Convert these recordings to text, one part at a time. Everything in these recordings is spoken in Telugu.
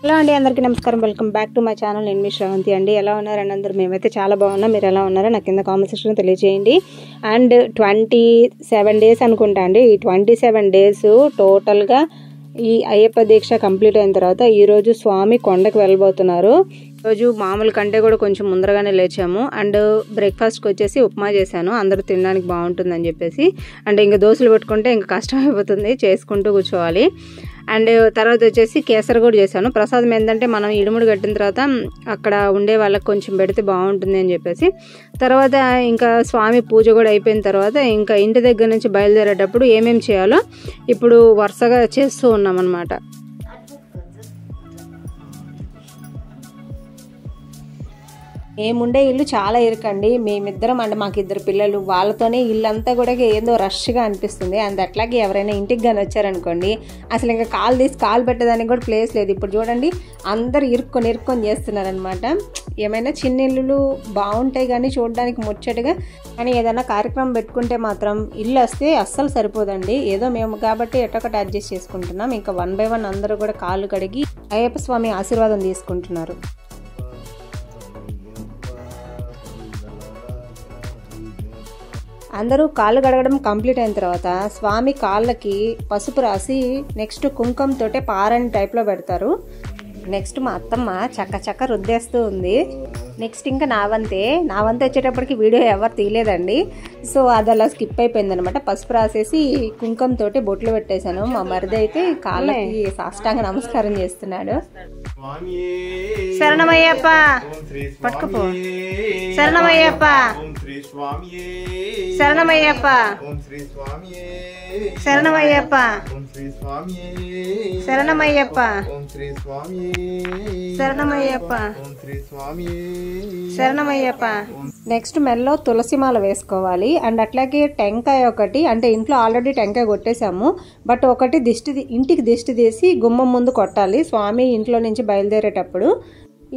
హలో అండి, అందరికీ నమస్కారం. Welcome back to my channel. నేను మీ శ్రవంతి అండి. ఎలా ఉన్నారని అందరూ? మేమైతే చాలా బాగున్నాం. మీరు ఎలా ఉన్నారో నాకు కింద కామెంట్ సెక్షన్లో తెలియజేయండి. అండ్ 27 డేస్ అనుకుంటా అండి. ఈ 27 డేస్ టోటల్గా ఈ అయ్యప్ప దీక్ష కంప్లీట్ అయిన తర్వాత ఈరోజు స్వామి కొండకు వెళ్ళబోతున్నారు. ఈరోజు మామూలు కంటే కూడా కొంచెం ముందరగానే లేచాము. అండ్ బ్రేక్ఫాస్ట్కి వచ్చేసి ఉప్మా చేశాను, అందరూ తినడానికి బాగుంటుందని చెప్పేసి. అంటే ఇంకా దోశలు పెట్టుకుంటే ఇంకా కష్టం అయిపోతుంది, చేసుకుంటూ కూర్చోవాలి. అండ్ తర్వాత వచ్చేసి కేసరి కూడా చేశాను. ప్రసాదం ఏంటంటే మనం ఇడుముడు కట్టిన తర్వాత అక్కడ ఉండే వాళ్ళకి కొంచెం పెడితే బాగుంటుంది అని చెప్పేసి. తర్వాత ఇంకా స్వామి పూజ కూడా అయిపోయిన తర్వాత ఇంకా ఇంటి దగ్గర నుంచి బయలుదేరేటప్పుడు ఏమేమి చేయాలో ఇప్పుడు వరుసగా చేస్తూ ఉన్నాం అన్నమాట. మేముండే ఇల్లు చాలా ఇరుకండి. మేమిద్దరం అంటే మాకు 2 పిల్లలు, వాళ్ళతోనే ఇల్లంతా కూడా ఏదో రష్గా అనిపిస్తుంది. అండ్ అట్లాగే ఎవరైనా ఇంటికి కానీ వచ్చారనుకోండి, అసలు ఇంకా కాలు పెట్టడానికి కూడా ప్లేస్ లేదు. ఇప్పుడు చూడండి, అందరు ఇరుక్కొని చేస్తున్నారనమాట. ఏమైనా చిన్న ఇల్లులు బాగుంటాయి కానీ చూడడానికి ముచ్చటగా, కానీ ఏదైనా కార్యక్రమం పెట్టుకుంటే మాత్రం ఇల్లు వస్తే అస్సలు సరిపోదండి. ఏదో మేము కాబట్టి ఎట్టొకటి అడ్జస్ట్ చేసుకుంటున్నాం. ఇంకా 1 by 1 అందరూ కూడా కాళ్ళు కడిగి అయ్యప్ప స్వామి ఆశీర్వాదం తీసుకుంటున్నారు. అందరూ కాళ్ళు కడగడం కంప్లీట్ అయిన తర్వాత స్వామి కాళ్ళకి పసుపు రాసి నెక్స్ట్ కుంకుమతోటే పారని టైప్లో పెడతారు. నెక్స్ట్ మా అత్తమ్మ చక్క రుద్దేస్తూ ఉంది. నెక్స్ట్ ఇంకా నా వంతే వచ్చేటప్పటికి వీడియో ఎవరు తీయలేదండి. సో అది అలా స్కిప్ అయిపోయింది అనమాట. పసుపు రాసేసి కుంకుమతోటి బొట్లు పెట్టేశాను. మా మరిది అయితే కాళ్ళకి సాష్టాంగ నమస్కారం చేస్తున్నాడు. శరణమయ్యప్ప, పట్టుకపో. శరణమయ్యప్ప, శరణమయ్యప్ప, శరణమయ్యప్ప, శరణమయ్యప్ప, శరణమయ్యప్ప, శరణమయ్యప్ప. నెక్స్ట్ మెల్లో తులసిమాల వేసుకోవాలి. అండ్ అట్లాగే టెంకాయ ఒకటి, అంటే ఇంట్లో ఆల్రెడీ టెంకాయ కొట్టేశాము, బట్ ఒకటి ఇంటికి దిష్టి తీసి గుమ్మం ముందు కొట్టాలి. స్వామి ఇంట్లో నుంచి బయలుదేరేటప్పుడు,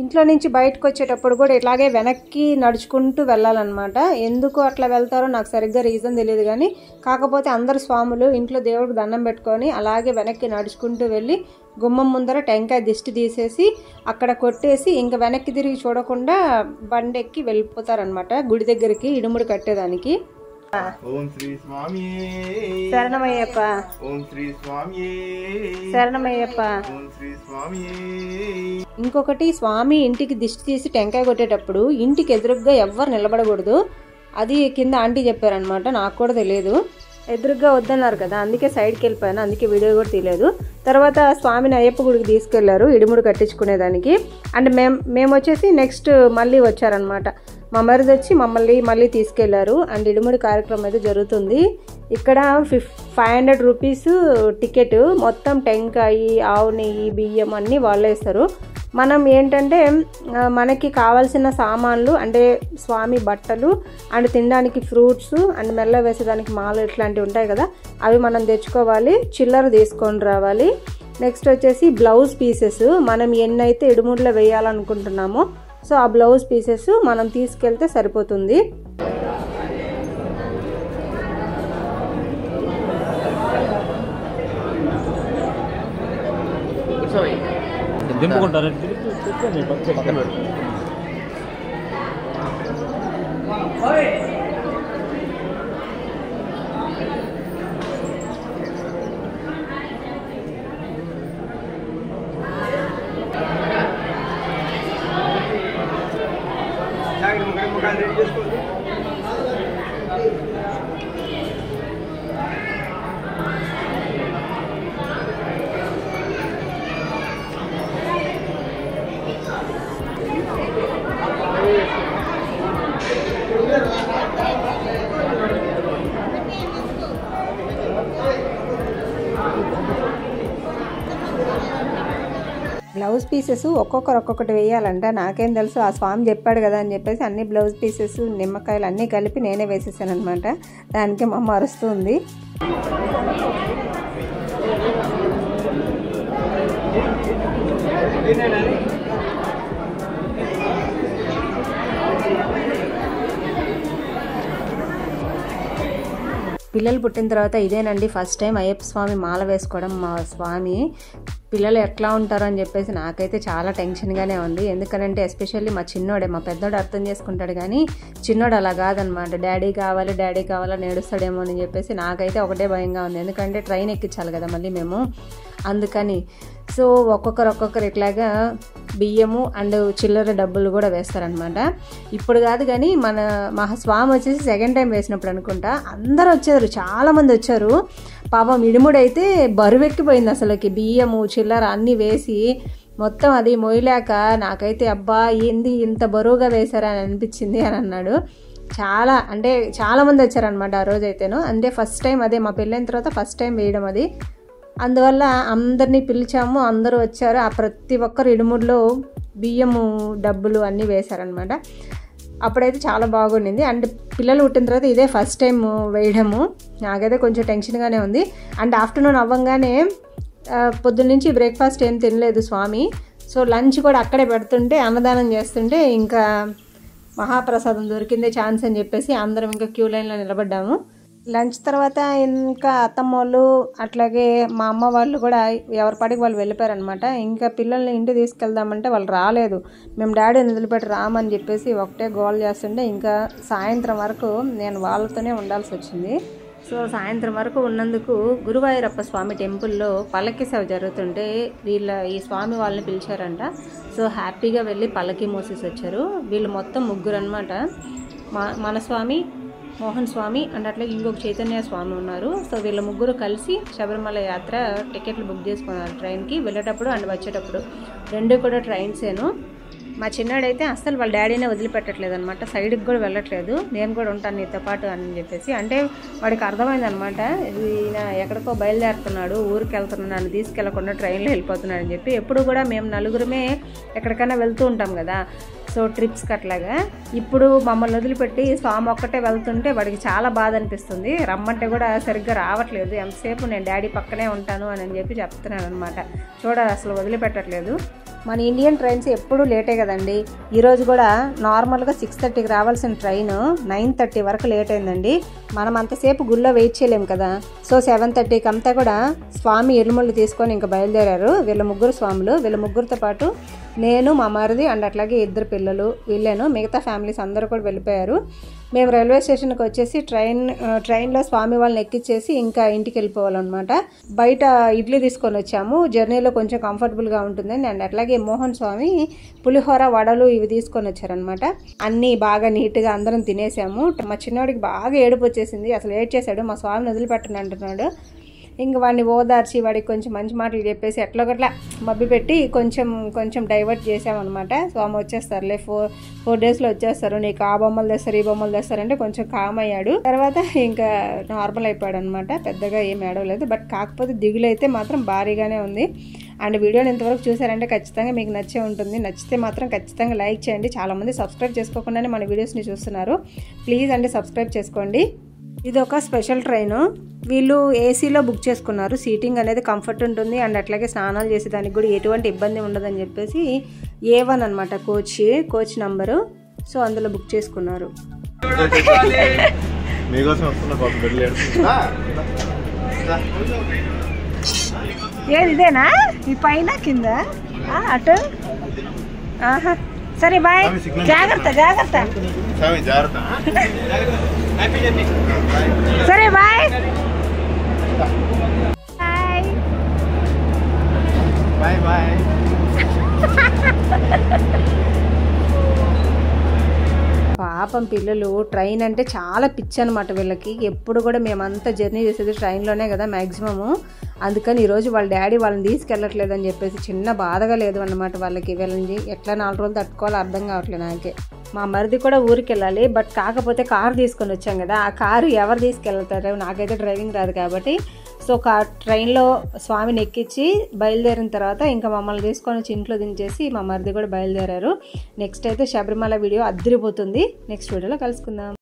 ఇంట్లో నుంచి బయటకు వచ్చేటప్పుడు కూడా ఇట్లాగే వెనక్కి నడుచుకుంటూ వెళ్ళాలన్నమాట. ఎందుకు అట్లా వెళ్తారో నాకు సరిగ్గా రీజన్ తెలియదు, కానీ కాకపోతే అందరు స్వాములు ఇంట్లో దేవుడికి దండం పెట్టుకొని అలాగే వెనక్కి నడుచుకుంటూ వెళ్ళి గుమ్మం ముందర టెంకాయ దిష్టి తీసేసి అక్కడ కొట్టేసి ఇంకా వెనక్కి తిరిగి చూడకుండా బండెక్కి వెళ్ళిపోతారనమాట గుడి దగ్గరికి ఇడుముడు కట్టేదానికి. ఓం శ్రీ స్వామి శరణమయ్యప్ప, ఓం శ్రీ స్వామి శరణమయ్యప్ప. ఓం శ్రీ స్వామి. ఇంకొకటి, స్వామి ఇంటికి దిష్టి తీసి టెంకాయ కొట్టేటప్పుడు ఇంటికి ఎదురుగ్గా ఎవ్వరు నిలబడకూడదు. అది కింద ఆంటీ చెప్పారనమాట, నాకు కూడా తెలియదు. ఎదురుగ్గా వద్దన్నారు కదా, అందుకే సైడ్కి వెళ్ళిపోయాను, అందుకే వీడియో కూడా తీయలేదు. తర్వాత స్వామిని అయ్యప్ప గుడికి తీసుకెళ్లారు ఇడుముడు కట్టించుకునేదానికి. అండ్ మేము వచ్చేసి నెక్స్ట్ మళ్ళీ వచ్చారనమాట. మా మరిది వచ్చి మళ్ళీ తీసుకెళ్లారు. అండ్ ఇడుముడి కార్యక్రమం అయితే జరుగుతుంది. ఇక్కడ 500 రూపీస్ టికెట్. మొత్తం టెంకాయ, ఆవు నెయ్యి, బియ్యం అన్నీ వాళ్ళే ఇస్తారు. మనం ఏంటంటే మనకి కావాల్సిన సామాన్లు అంటే స్వామి బట్టలు అండ్ తినడానికి ఫ్రూట్స్ అండ్ మెల్ల వేసేదానికి మాలు ఇట్లాంటివి ఉంటాయి కదా, అవి మనం తెచ్చుకోవాలి. చిల్లర తీసుకొని రావాలి. నెక్స్ట్ వచ్చేసి బ్లౌజ్ పీసెస్, మనం ఎన్నైతే ఇడుముడిలో వేయాలనుకుంటున్నామో సో ఆ బ్లౌజ్ పీసెస్ మనం తీసుకెళ్తే సరిపోతుంది. బ్లౌజ్ పీసెస్ ఒక్కొక్కటి వేయాలంట. నాకేం తెలుసు, ఆ స్వామి చెప్పాడు కదా అని చెప్పేసి అన్ని బ్లౌజ్ పీసెస్ నిమ్మకాయలు అన్నీ కలిపి నేనే వేసేసాను అనమాట. దానికి మా అమ్మ అరుస్తుంది. పిల్లలు పుట్టిన తర్వాత ఇదేనండి ఫస్ట్ టైం అయ్యప్ప స్వామి మాల వేసుకోవడం. మా స్వామి పిల్లలు ఎట్లా ఉంటారో అని చెప్పేసి నాకైతే చాలా టెన్షన్గానే ఉంది. ఎందుకనంటే ఎస్పెషల్లీ మా చిన్నోడే, మా పెద్దోడు అర్థం చేసుకుంటాడు కానీ చిన్నోడు అలా కాదనమాట. డాడీ కావాలని ఏడుస్తాడేమో అని చెప్పేసి నాకైతే ఒకటే భయంగా ఉంది. ఎందుకంటే ట్రైన్ ఎక్కించాలి కదా మళ్ళీ మేము, అందుకని. సో ఒక్కొక్కరు ఇట్లాగా బియ్యము అండ్ చిల్లర డబ్బులు కూడా వేస్తారనమాట. ఇప్పుడు కాదు కానీ మా స్వామి వచ్చేసి సెకండ్ టైం వేసినప్పుడు అనుకుంటా అందరూ వచ్చారు, చాలామంది వచ్చారు. పాపం ఇడుముడైతే బరువెక్కిపోయింది అసలుకి, బియ్యము చిల్లర అన్నీ వేసి మొత్తం అది మోయలేక నాకైతే అబ్బా ఏంది ఇంత బరువుగా వేశారా అని అనిపించింది అని అన్నాడు. చాలామంది వచ్చారనమాట ఆ రోజైతేను. అంటే ఫస్ట్ టైం, అదే మా పెళ్ళైన తర్వాత ఫస్ట్ టైం వేయడం అది. అందువల్ల అందరినీ పిలిచాము, అందరూ వచ్చారు. ఆ ప్రతి ఒక్కరు ఇడుముడిలో బియ్యము డబ్బులు అన్నీ వేశారనమాట. అప్పుడైతే చాలా బాగుండింది. అండ్ పిల్లలు పుట్టిన తర్వాత ఇదే ఫస్ట్ టైం వేయడము. నాకైతే కొంచెం టెన్షన్గానే ఉంది. అండ్ ఆఫ్టర్నూన్ అవ్వగానే పొద్దున్నుంచి బ్రేక్ఫాస్ట్ ఏం తినలేదు స్వామి. సో లంచ్ కూడా అక్కడే పెడుతుంటే, అన్నదానం చేస్తుంటే ఇంకా మహాప్రసాదం దొరికిందే ఛాన్స్ అని చెప్పేసి అందరం ఇంకా క్యూ లైన్లో నిలబడ్డాము. లంచ్ తర్వాత ఇంకా అత్తమ్మ వాళ్ళు అట్లాగే మా అమ్మ వాళ్ళు కూడా ఎవరి పాటికి వాళ్ళు వెళ్ళిపోయారనమాట. ఇంకా పిల్లల్ని ఇంటికి తీసుకెళ్దామంటే వాళ్ళు రాలేదు. మేము డాడీని వదిలిపెట్టి రామని చెప్పేసి ఒకటే గోల్ చేస్తుంటే ఇంకా సాయంత్రం వరకు నేను వాళ్ళతోనే ఉండాల్సి వచ్చింది. సో సాయంత్రం వరకు ఉన్నందుకు గురువాయూరప్ప స్వామి టెంపుల్లో పల్లకి సేవ జరుగుతుంటే ఈ స్వామి వాళ్ళని పిలిచారంట. సో హ్యాపీగా వెళ్ళి పల్లకి మోసేసి వచ్చారు. వీళ్ళు మొత్తం ముగ్గురు అనమాట. మన స్వామి, మోహన్ స్వామి అండ్ అట్లాగే ఇంకొక చైతన్య స్వామి ఉన్నారు. సో వీళ్ళ ముగ్గురు కలిసి శబరిమల యాత్ర టికెట్లు బుక్ చేసుకున్నారు ట్రైన్కి, వెళ్ళేటప్పుడు అండ్ వచ్చేటప్పుడు. రెండు కూడా ట్రైన్సేను. మా చిన్నాడైతే అస్సలు వాళ్ళ డాడీనే వదిలిపెట్టట్లేదు అనమాట, సైడ్కి కూడా వెళ్ళట్లేదు. నేను కూడా ఉంటాను నీతో పాటు అని చెప్పేసి. అంటే వాడికి అర్థమైందనమాట, ఈయన ఎక్కడికో బయలుదేరుతున్నాడు, ఊరికి వెళ్తున్నాడు, నన్ను తీసుకెళ్లకుండా ట్రైన్లో వెళ్ళిపోతున్నాడు అని చెప్పి. ఎప్పుడు కూడా మేము నలుగురమే ఎక్కడికైనా వెళ్తూ ఉంటాం కదా, సో ట్రిప్స్కి అట్లాగా. ఇప్పుడు మమ్మల్ని వదిలిపెట్టి స్వామి ఒక్కటే వెళ్తుంటే వాడికి చాలా బాధ అనిపిస్తుంది. రమ్మంటే కూడా సరిగ్గా రావట్లేదు. ఎంతసేపు నేను డాడీ పక్కనే ఉంటాను అని చెప్పి చెప్తున్నాను అనమాట. చూడాలి, అసలు వదిలిపెట్టట్లేదు. మన ఇండియన్ ట్రైన్స్ ఎప్పుడూ లేటే కదండి. ఈరోజు కూడా నార్మల్గా 6:30కి రావాల్సిన ట్రైన్ 9:30 వరకు లేట్ అయిందండి. మనం అంతసేపు గుళ్ళో వెయిట్ చేయలేం కదా. సో 7:30కి అంతా కూడా స్వామి ఎరుముళ్ళు తీసుకొని ఇంకా బయలుదేరారు. వీళ్ళ ముగ్గురు స్వాములు, వీళ్ళ ముగ్గురితో పాటు నేను, మా మరిది అండ్ అట్లాగే 2 పిల్లలు, వీళ్ళేను. మిగతా ఫ్యామిలీస్ అందరూ కూడా వెళ్ళిపోయారు. మేము రైల్వే స్టేషన్కి వచ్చేసి ట్రైన్లో స్వామి వాళ్ళని ఎక్కించేసి ఇంకా ఇంటికి వెళ్ళిపోవాలన్నమాట. బయట ఇడ్లీ తీసుకొని వచ్చాము, జర్నీలో కొంచెం కంఫర్టబుల్గా ఉంటుందని. అండ్ అట్లాగే మోహన్ స్వామి పులిహోర, వడలు ఇవి తీసుకొని వచ్చారనమాట. అన్నీ బాగా నీట్గా అందరం తినేసాము. మా చిన్నవాడికి బాగా ఏడుపు వచ్చేసింది, అసలు ఏడ్చేసాడు. మా స్వామిని వదిలిపెట్టను అంటున్నాడు. ఇంక వాడిని ఓదార్చి వాడికి కొంచెం మంచి మాటలు చెప్పేసి ఎట్లొకట్లా మబ్బి పెట్టి కొంచెం డైవర్ట్ చేసామన్నమాట. స్వామి వచ్చేస్తారులే, 4 డేస్లో వచ్చేస్తారు, నీకు ఆ బొమ్మలు తెస్తారు ఈ బొమ్మలు తెస్తారంటే కొంచెం కామ్ అయ్యాడు. తర్వాత ఇంకా నార్మల్ అయిపోయాడు అనమాట. పెద్దగా ఏం ఏడవలేదు. బట్ కాకపోతే దిగులు అయితే మాత్రం భారీగానే ఉంది. అండ్ వీడియోని ఇంతవరకు చూసారంటే ఖచ్చితంగా మీకు నచ్చే ఉంటుంది. నచ్చితే మాత్రం ఖచ్చితంగా లైక్ చేయండి. చాలామంది సబ్స్క్రైబ్ చేసుకోకుండానే మన వీడియోస్ని చూస్తున్నారు. ప్లీజ్ అండి సబ్స్క్రైబ్ చేసుకోండి. ఇది ఒక స్పెషల్ ట్రైను. వీళ్ళు ఏసీలో బుక్ చేసుకున్నారు. సీటింగ్ అనేది కంఫర్ట్ ఉంటుంది అండ్ అట్లాగే స్నానాలు చేసేదానికి కూడా ఎటువంటి ఇబ్బంది ఉండదని చెప్పేసి A1 అనమాట కోచ్ నంబరు. సో అందులో బుక్ చేసుకున్నారు. ఏది ఇదేనా? ఈ పైన కింద అటు. ఆహా సరే బాయ్, జాగ్రత్త సరే బాయ్. బాయ్. పాపం పిల్లలు ట్రైన్ అంటే చాలా పిచ్చి అనమాట వీళ్ళకి. ఎప్పుడు కూడా మేమంతా జర్నీ చేసేది ట్రైన్లోనే కదా మ్యాక్సిమము. అందుకని ఈరోజు వాళ్ళ డాడీ వాళ్ళని తీసుకెళ్ళట్లేదని చెప్పేసి చిన్న బాధగా లేదు అన్నమాట వాళ్ళకి. వీళ్ళని ఎట్లా 4 రోజులు తట్టుకోవాలో అర్థం కావట్లేదు నాకే. మా మరిది కూడా ఊరికి వెళ్ళాలి. బట్ కాకపోతే కారు తీసుకొని వచ్చాం కదా, ఆ కారు ఎవరు తీసుకెళ్తారు? నాకైతే డ్రైవింగ్ రాదు కాబట్టి. సో ట్రైన్లో స్వామిని ఎక్కించి బయలుదేరిన తర్వాత ఇంకా మమ్మల్ని తీసుకొని వచ్చి ఇంట్లో దించేసి మా మరిది కూడా బయలుదేరారు. నెక్స్ట్ అయితే శబరిమల వీడియో అద్దరిపోతుంది. నెక్స్ట్ వీడియోలో కలుసుకుందాం.